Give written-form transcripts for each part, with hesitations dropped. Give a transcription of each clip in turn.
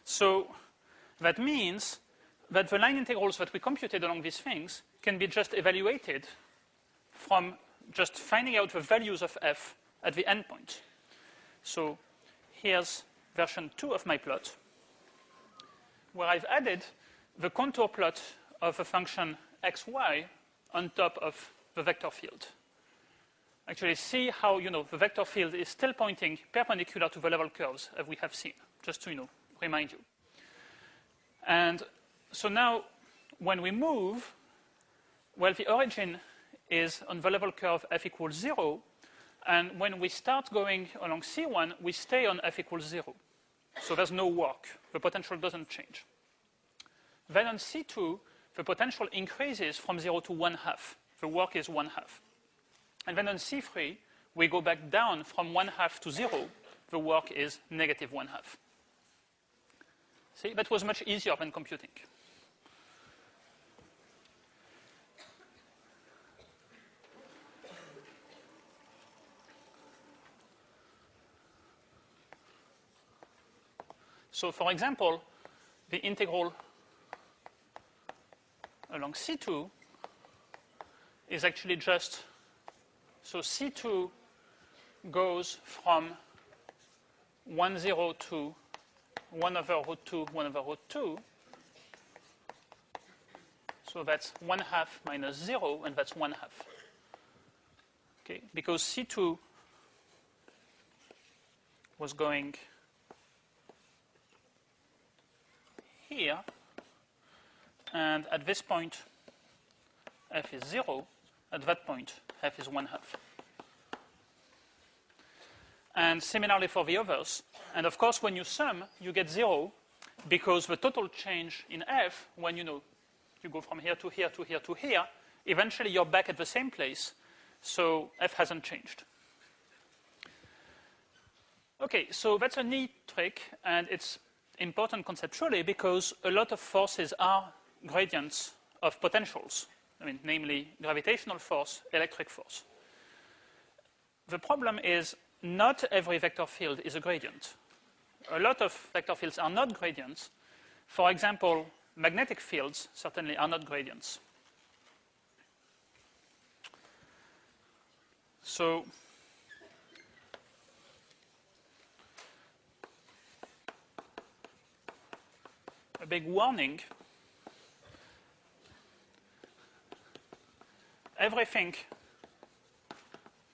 So that means that the line integrals that we computed along these things can be just evaluated from just finding out the values of f at the endpoint. So here's version 2 of my plot, where I've added the contour plot of a function xy on top of the vector field. Actually, see how the vector field is still pointing perpendicular to the level curves as we have seen, just to remind you. And so now, when we move, well, the origin is on the level curve f equals 0, and when we start going along C1, we stay on f equals 0. So there's no work. The potential doesn't change. Then on C2, the potential increases from 0 to 1/2. The work is 1/2. And then on C3, we go back down from 1/2 to 0. The work is negative 1/2. See, that was much easier than computing. So for example, the integral along C2 is actually just, so C2 goes from 1, 0 to 1 over root 2, 1 over root 2. So that's 1/2 minus 0, and that's 1/2. Okay, because C2 was going here, and at this point, f is 0. At that point, f is 1/2. And similarly for the others. And of course, when you sum, you get 0, because the total change in f, when you go from here to here to here to here, eventually you're back at the same place, so f hasn't changed. Okay, so that's a neat trick, and it's important conceptually because a lot of forces are gradients of potentials. I mean, namely gravitational force, electric force. The problem is not every vector field is a gradient. A lot of vector fields are not gradients. For example, magnetic fields certainly are not gradients. So a big warning: everything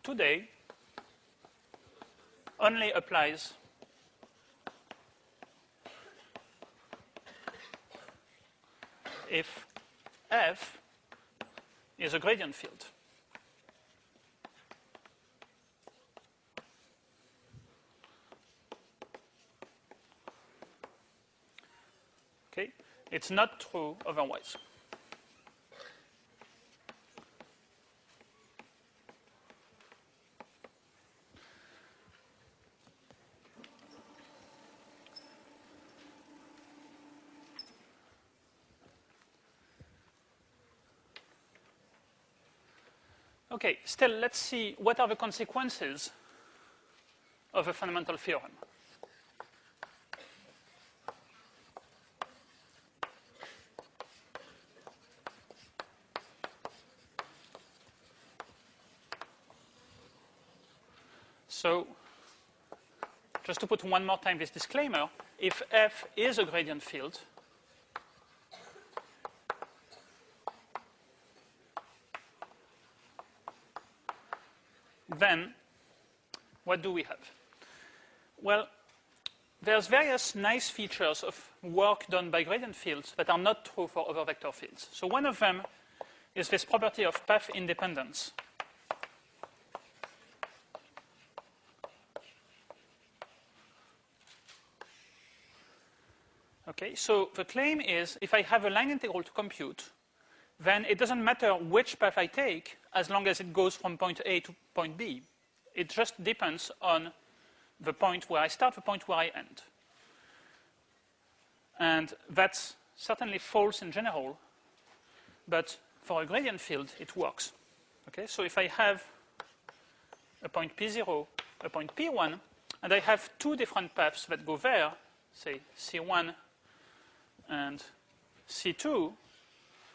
today only applies if f is a gradient field. Okay? It's not true otherwise. Okay, still, let's see what are the consequences of a fundamental theorem. So, just to put one more time this disclaimer, if f is a gradient field, then what do we have? Well, there's various nice features of work done by gradient fields that are not true for other vector fields. So one of them is this property of path independence. Okay, so the claim is if I have a line integral to compute, then it doesn't matter which path I take as long as it goes from point A to point B. It just depends on the point where I start, the point where I end. And that's certainly false in general, but for a gradient field, it works. Okay, so if I have a point P0, a point P1, and I have two different paths that go there, say, C1 and C2,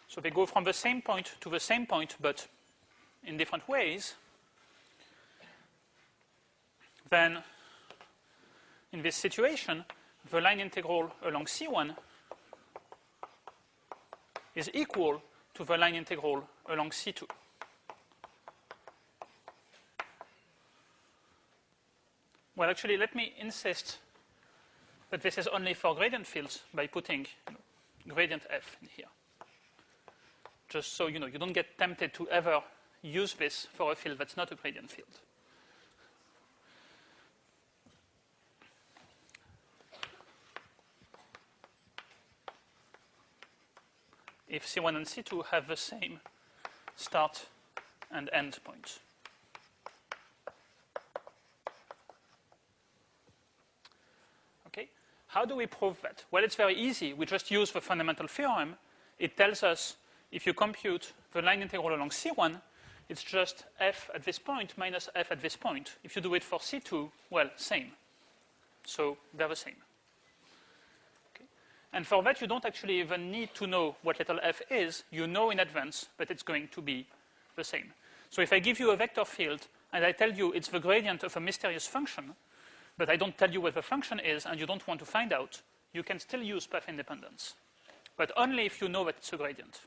so they go from the same point to the same point, but in different ways, then in this situation, the line integral along C1 is equal to the line integral along C2. Well, actually, let me insist that this is only for gradient fields by putting gradient f in here. Just so you know, you don't get tempted to ever use this for a field that's not a gradient field. If C1 and C2 have the same start and end points. Okay, how do we prove that? Well, it's very easy. We just use the fundamental theorem. It tells us if you compute the line integral along C1, it's just f at this point minus f at this point. If you do it for C2, well, same. So they're the same. And for that, you don't actually even need to know what little f is. You know in advance that it's going to be the same. So if I give you a vector field and I tell you it's the gradient of a mysterious function, but I don't tell you what the function is and you don't want to find out, you can still use path independence. But only if you know that it's a gradient.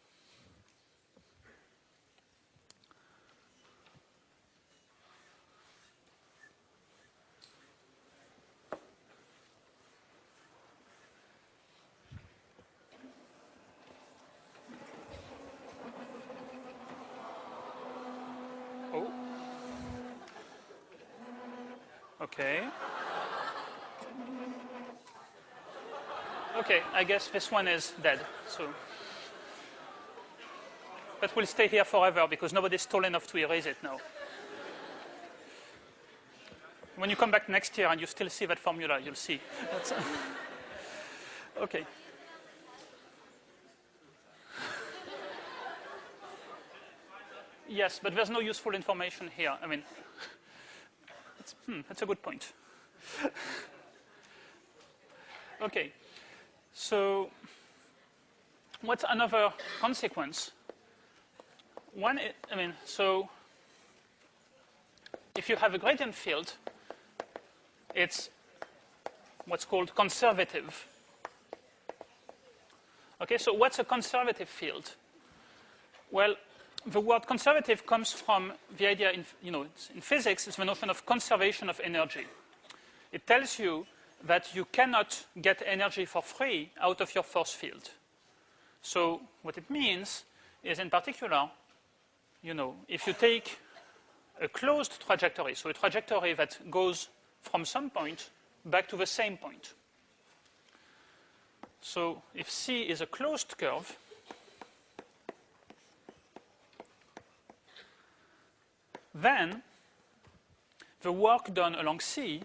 Okay. Okay, I guess this one is dead. So, but we'll stay here forever because nobody's tall enough to erase it now. When you come back next year and you still see that formula, you'll see. Okay. Yes, but there's no useful information here. I mean, that's a good point. Okay, so what's another consequence? One, so if you have a gradient field, it's what's called conservative. Okay, so what's a conservative field? Well, the word conservative comes from the idea in physics, it's the notion of conservation of energy. It tells you that you cannot get energy for free out of your force field. So what it means is, in particular, if you take a closed trajectory, so a trajectory that goes from some point back to the same point. So if C is a closed curve, then the work done along C